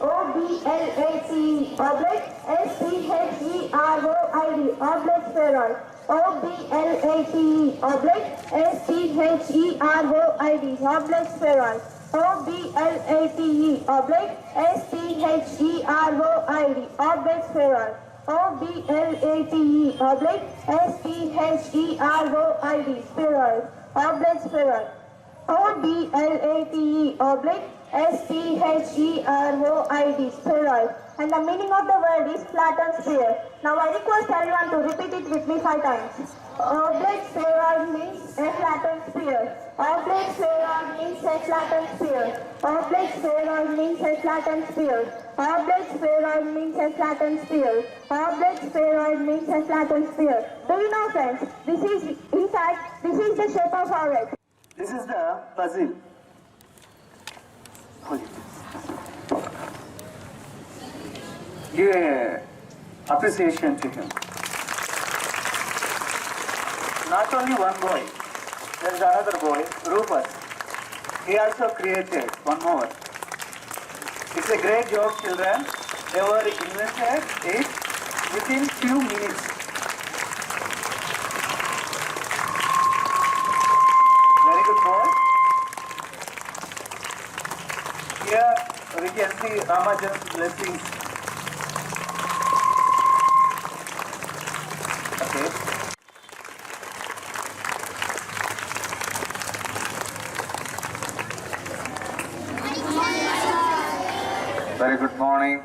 O-B-L-A-T-E oblique S-P-H-E-R-O-I-D oblique spheroid. O-B-L-A-T-E oblique S-P-H-E-R-O-I-D oblique spheroid. O-B-L-A-T-E oblique S-P-H-E-R-O-I-D oblique spheroid. O-B-L-A-T-E oblique S-P-H-E-R-O-I-D spheroid oblique spheroid. O-B-L-A-T-E oblique S-P-H-E-R-O-I-D spheroid. And the meaning of the word is flattened sphere. Now I request everyone to repeat it with me 5 times. Oblique spheroid means a flattened sphere. Oblique spheroid means a flattened sphere. Oblique spheroid means a flattened sphere. Oblique spheroid means a flattened sphere. Oblique spheroid means a flattened sphere. Do you know, friends? This is the shape of our egg. This is the puzzle. Give appreciation to him. Not only one boy, there is another boy, Rufus. He also created one more. It's a great job, children. They were invented it within few minutes. Very good boy. Here we can see Ramajan's blessings. Okay. Very good morning.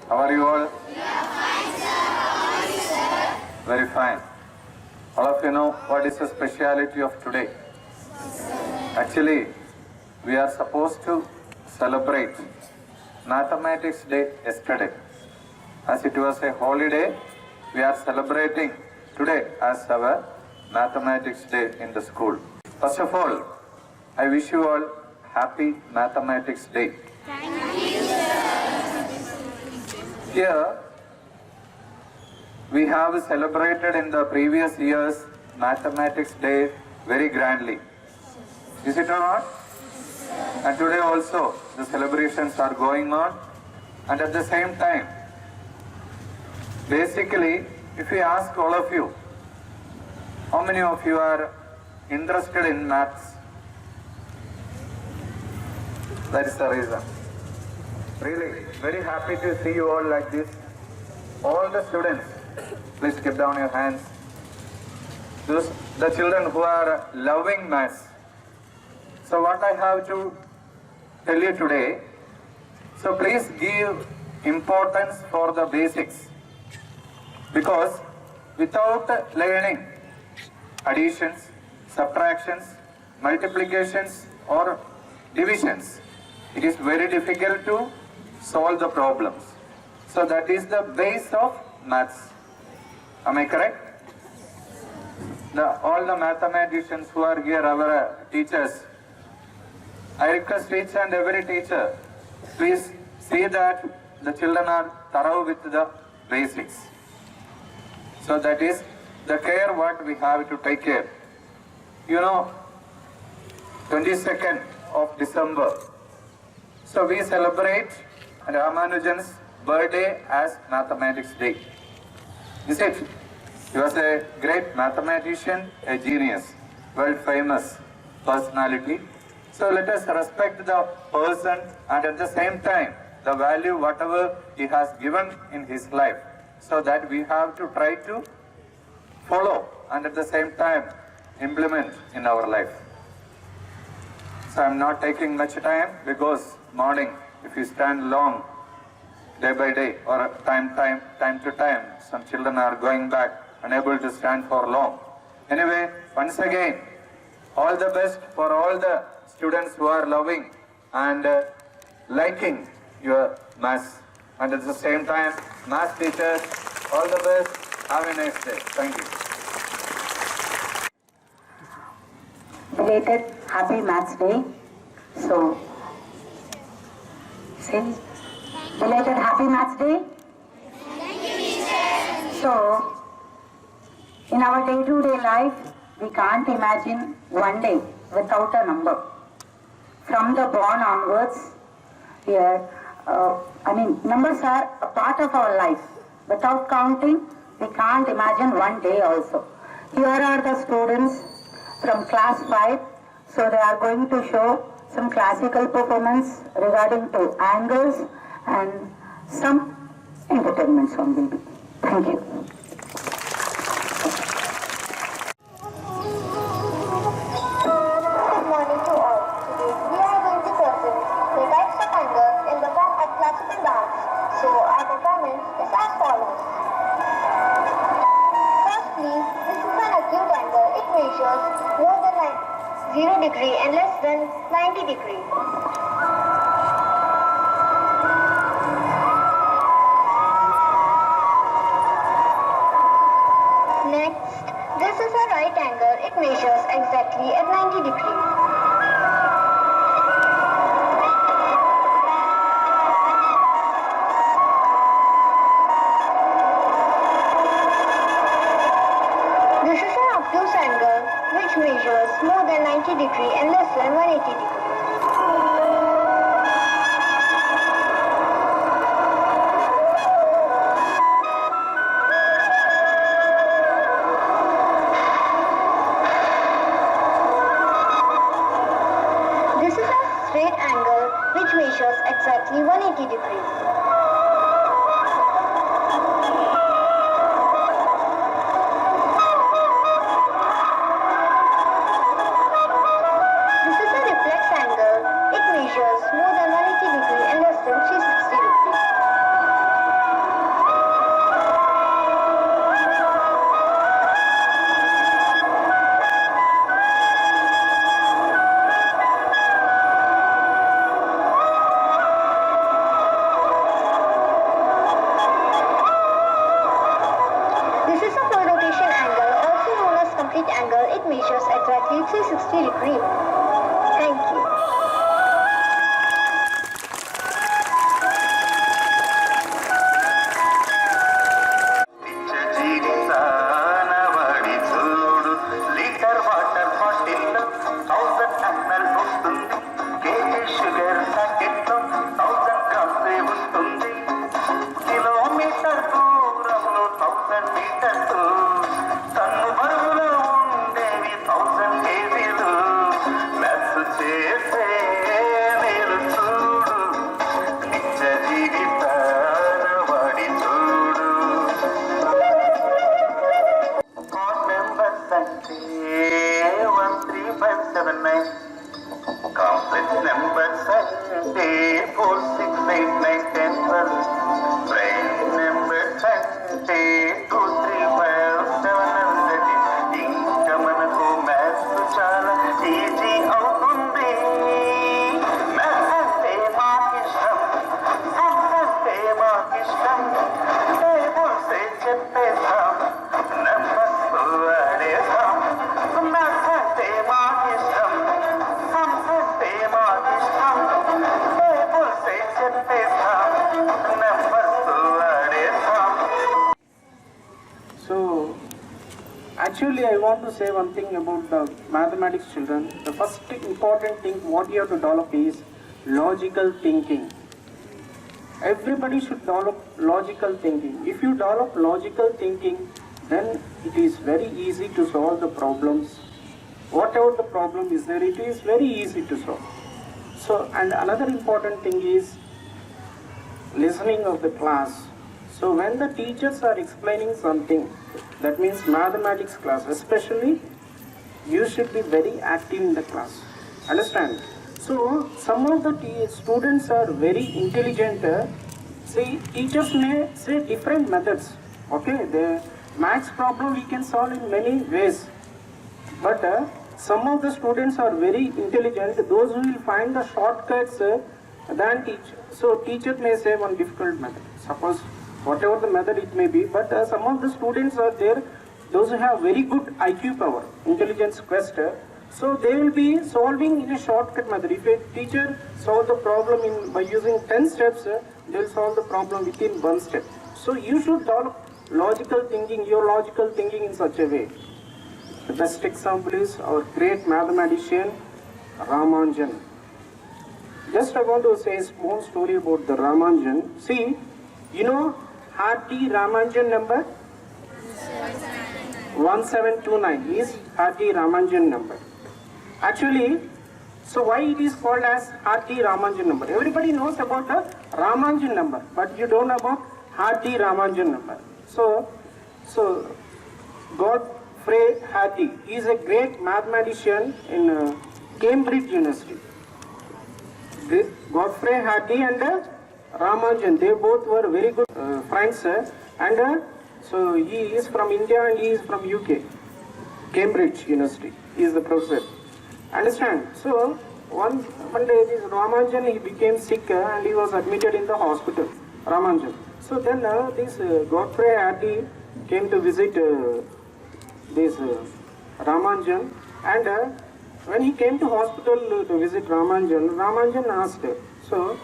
How are you all? Fine, sir. How are you, sir? Very fine. All of you know what is the speciality of today? Actually, we are supposed to celebrate Mathematics Day yesterday. As it was a holiday, we are celebrating today as our Mathematics Day in the school. First of all, I wish you all happy Mathematics Day. Thank you, sir. Here, we have celebrated in the previous years Mathematics Day very grandly. Is it or not? And today also the celebrations are going on, and at the same time, basically, if we ask all of you, how many of you are interested in maths? That is the reason. Really, very happy to see you all like this. All the students, please keep down your hands. The children who are loving maths. So what I have to tell you today, so please give importance for the basics. Because without learning additions, subtractions, multiplications or divisions, it is very difficult to solve the problems. So that is the base of maths. Am I correct? All the mathematicians who are here, our teachers, I request each and every teacher, please see that the children are thorough with the basics. So that is the care what we have to take care. You know, 22nd of December. So we celebrate Ramanujan's birthday as Mathematics Day. Is it? He was a great mathematician, a genius, world famous personality. So let us respect the person and at the same time the value whatever he has given in his life, so that we have to try to follow and at the same time implement in our life. So I am not taking much time, because morning, if you stand long, day by day or time to time, some children are going back, unable to stand for long. Anyway, once again, all the best for all the students who are loving and liking your maths. And at the same time, math teachers, all the best. Have a nice day. Thank you. Belated Happy Maths Day. So, say, belated Happy Maths Day. Thank you, teacher. So, in our day-to-day life, we can't imagine one day without a number. From the born onwards, here, numbers are a part of our life. Without counting, we can't imagine one day also. Here are the students from class 5. So they are going to show some classical performance regarding to angles and some entertainment song will be. Thank you. Good morning to all. Today we are going to present the types of angles in the form of classical dance. So our performance is as follows. Firstly, this is an acute angle. It measures more than 0 degree and less than 90 degree. Next, this is a right angle. It measures exactly at 90 degrees. This is an obtuse angle which measures more than 90 degrees and less than 180 degrees. This is a straight angle which measures exactly 180 degrees. This is a reflex angle. It measures more than 180 degrees and less than 360 degrees. This is a full rotation angle, also known as complete angle. It measures exactly 360 degrees. Thank you. జీవితానవాడి చూడు litre water bottle 1000 ml వస్తుంది KG sugar packet 1000 grams ఉంటుంది kilometre దూరంలో 1000 metres ton బరువులో ఉండేవి 1000 కేజీలు maths చేసే మీరు చూడు నిత్య జీవితానవాడి చూడు Odd numbers అంటే 13579 complex numbers అంటే 468910 prime numbers అంటే 235700 ఇంకా మనకు మ్యాథ్స్ చాలా ఈజీ అవుతుంది మ్యాథ్స్ అంటే మాకిష్టం సైన్స్ అంటే మాకిష్టం టేబుల్స్ చెప్పేస్తాం numbers వాడేస్తాం మ్యాథ్స్ అంటే మాకిష్టం సైన్స్ అంటే మాకిష్టం టేబుల్స్ చెప్పేస్తాం numbers వాడేస్తాం. So, actually, I want to say one thing about the mathematics children. The first important thing what you have to develop is logical thinking. Everybody should develop logical thinking. If you develop logical thinking, then it is very easy to solve the problems. Whatever the problem is there, it is very easy to solve. So, and another important thing is listening of the class. So when the teachers are explaining something, that means mathematics class especially, you should be very active in the class. Understand? So some of the students are very intelligent. See, teachers may say different methods. Okay, the maths problem we can solve in many ways. But some of the students are very intelligent. Those who will find the shortcuts than teacher. So teacher may say one difficult method. Suppose whatever the method it may be, but some of the students are there, those who have very good IQ power, intelligence quest, so they will be solving in a shortcut method. If a teacher solve the problem by using 10 steps, they will solve the problem within 1 step. So you should develop logical thinking, your logical thinking in such a way. The best example is our great mathematician Ramanujan. Just I want to say a small story about the Ramanujan. See, you know Hardy Ramanujan number? 1729 is Hardy Ramanujan number. Actually, so why it is called as Hardy Ramanujan number? Everybody knows about the Ramanujan number, but you don't know about Hardy Ramanujan number. So Godfrey Hardy is a great mathematician in Cambridge University. Godfrey Hardy and Ramanujan, they both were very good friends, and so he is from India and he is from UK, Cambridge University. He is the professor. Understand? So one day this Ramanujan, he became sick and he was admitted in the hospital. Ramanujan. So then this Godfrey Hardy came to visit this Ramanujan, and when he came to hospital to visit Ramanujan asked, so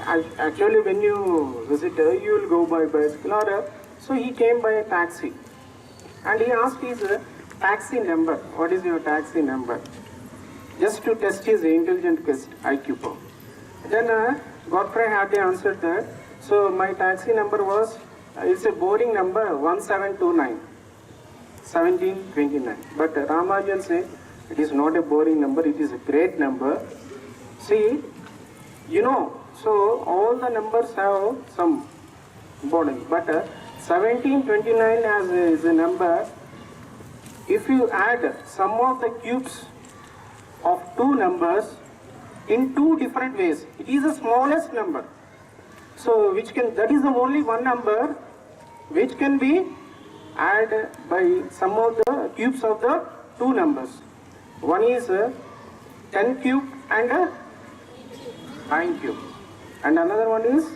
actually when you visit you will go by bicycle or so he came by a taxi, and he asked his taxi number. What is your taxi number? Just to test his intelligent IQ power. Then Godfrey Hardy answered that, so my taxi number was, it's a boring number, 1729. But Ramanujan said, it is not a boring number, it is a great number. See, you know, so all the numbers have some importance, but 1729 is a number. If you add sum of the cubes of two numbers in two different ways, it is the smallest number. So that is the only one number which can be added by sum of the cubes of the two numbers. One is 10 cube and 9 cube, and another one is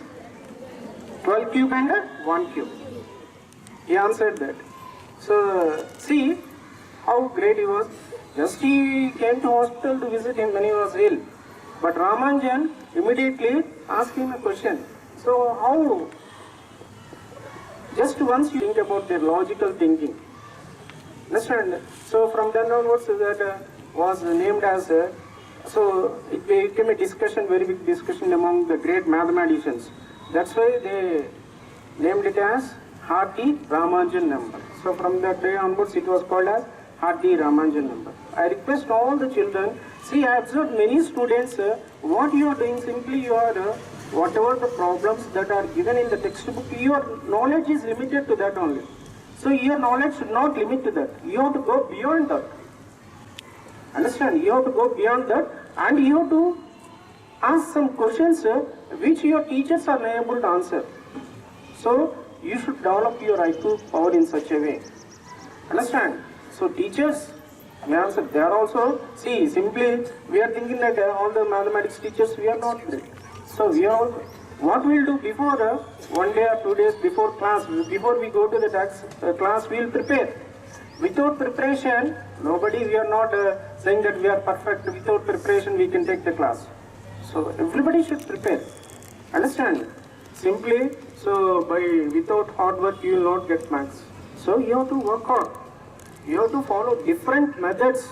12 cube and 1 cube. He answered that. So see how great he was. Just he came to hospital to visit him when he was ill. But Ramanujan immediately asked him a question. So how? Just once you think about their logical thinking. Understand? So from then onwards that was named as, so it became a discussion, very big discussion among the great mathematicians. That's why they named it as Hardy Ramanujan number. So from that day onwards it was called as Hardy Ramanujan number. I request all the children, see I observed many students, what you are doing, simply you are, whatever the problems that are given in the textbook, your knowledge is limited to that only. So your knowledge should not limit to that. You have to go beyond that. Understand? You have to go beyond that, and you have to ask some questions which your teachers are unable to answer. So you should develop your IQ power in such a way. Understand? So teachers may answer. They are also, see, simply we are thinking that all the mathematics teachers, we are not great. So we are, what we will do before 1 day or 2 days before class, before we go to the class, we will prepare. Without preparation, nobody, we are not saying that we are perfect. Without preparation, we can take the class. So everybody should prepare. Understand? Simply, so without hard work, you will not get marks. So you have to work hard. You have to follow different methods,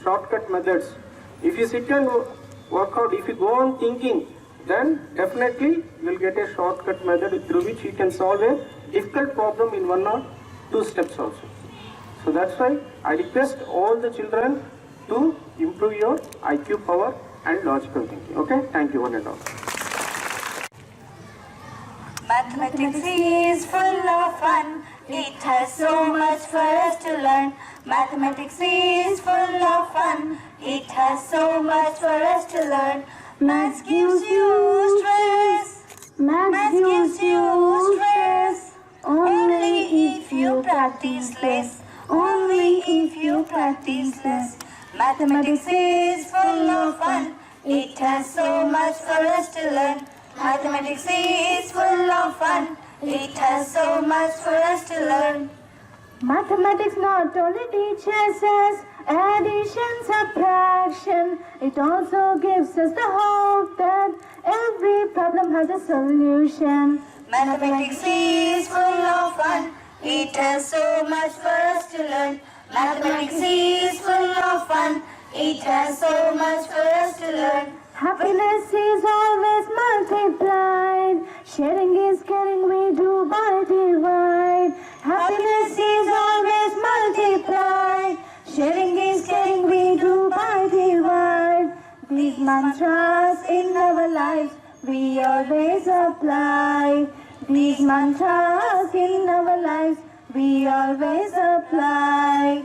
shortcut methods. If you sit and work out, if you go on thinking, then definitely you will get a shortcut method through which you can solve a difficult problem in 1 or 2 steps also. So that's why I request all the children to improve your IQ power and logical thinking. Okay? Thank you one and all. Mathematics is full of fun. It has so much for us to learn. Mathematics is full of fun. It has so much for us to learn. Maths gives you stress. Maths gives you stress. Only if you practice less. Only if you practice less. Mathematics is full of fun. It has so much for us to learn. Mathematics is full of fun. It has so much for us to learn. Mathematics not only teaches us addition, subtraction, it also gives us the hope that every problem has a solution. Mathematics is full of fun. It has so much for us to learn. Mathematics is full of fun. It has so much for us to learn. Happiness is always multiplied. Sharing is caring, we do by divide. Happiness is always multiplied. Sharing is caring, we do by divide. These mantras in our lives we always apply. These mantras in our lives we always apply.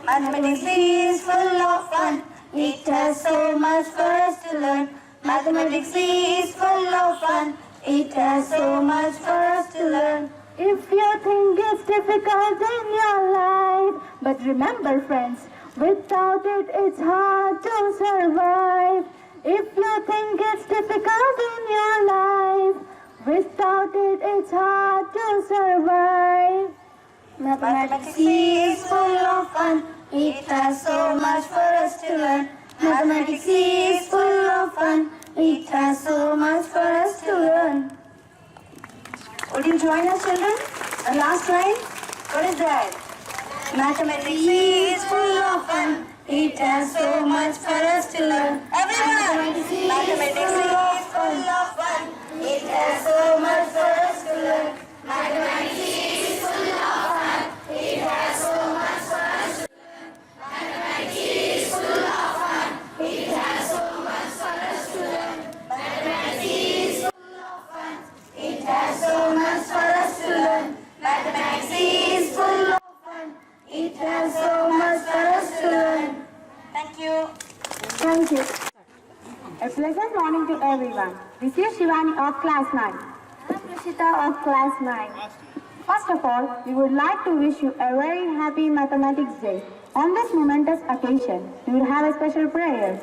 Mathematics is full of fun. It has so much for us to learn. Mathematics is full of fun. It has so much for us to learn. If you think it's difficult in your life, but remember friends, without it it's hard to survive. If you think it's difficult in your life, without it it's hard to survive. Mathematics is full of fun. It has so much for us to learn. Mathematics is full of fun. It has so much for us to learn. Would you join us, children? The last line. What is that? Mathematics is full of fun. It has so much for us to learn. Everyone! Mathematics is full of fun. It has so much for us to learn. Mathematics is full of fun. It has so much for us to learn. Mathematics is full of fun. It has so much for us to learn. Mathematics is full of fun. It has so much for us to learn. Mathematics is full of fun. It has so much for us to learn. Thank you. Thank you. A pleasant morning to everyone. This is Shivani of class 9. I am Rishita of class 9. First of all, we would like to wish you a very happy Mathematics Day. On this momentous occasion, we will have a special prayer.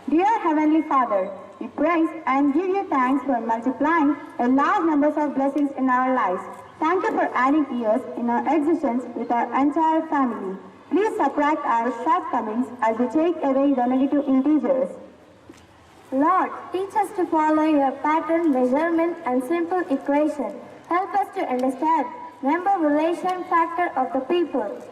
Dear Heavenly Father, we praise and give you thanks for multiplying a large number of blessings in our lives. Thank you for adding years in our existence with our entire family. Please subtract our shortcomings as we take away the negative integers. Lord, teach us to follow your pattern, measurement, and simple equation. Help us to understand number relation factor of the people.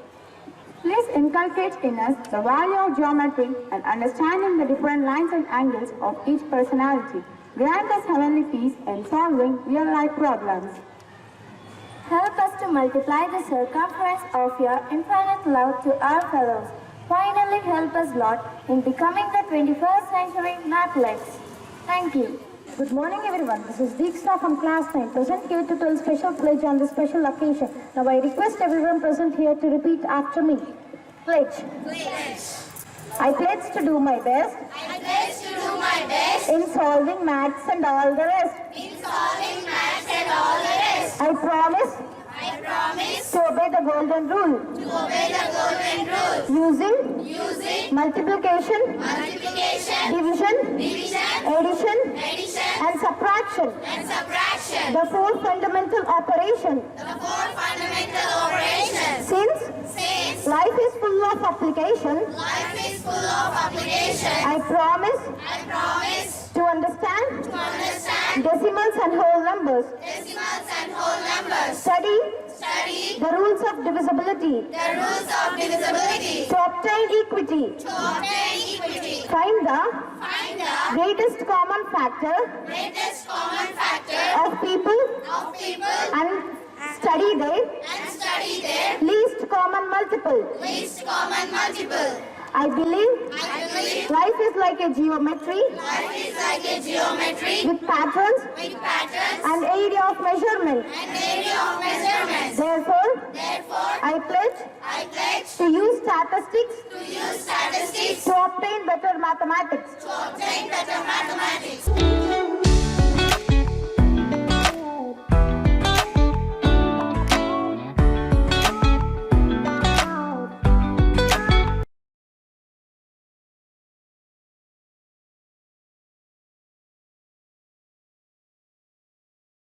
Please inculcate in us the value of geometry and understanding the different lines and angles of each personality. Grant us heavenly peace in solving real-life problems. Help us to multiply the circumference of your infinite love to our fellows. Finally, help us, Lord, in becoming the 21st century mathletes. Thank you. Good morning everyone. This is Deeksha from class 9, present here to tell special pledge on this special occasion. Now I request everyone present here to repeat after me. Pledge. Pledge. I pledge to do my best. I pledge to do my best In solving maths and all the rest. in solving maths and all the rest. I promise I promise to obey the golden rule. to obey the golden rule Using multiplication, multiplication, division, addition, addition, and subtraction. and subtraction, The four fundamental operations. the four fundamental operations. Since Since life is full of application, life is full of application, I promise I promise to understand to understand decimals and whole numbers. decimals and whole numbers, Study study the rules of divisibility the rules of divisibility, to obtain equity. to obtain equity, Find the find the greatest common factor greatest common factor of people of people, and study the and study their least common multiple. least common multiple. I believe I believe life is like a geometry life is like a geometry with patterns with patterns and area of measurement. and area of measurements. Therefore, I pledge I pledge to use statistics to use statistics to obtain better mathematics. to obtain better mathematics.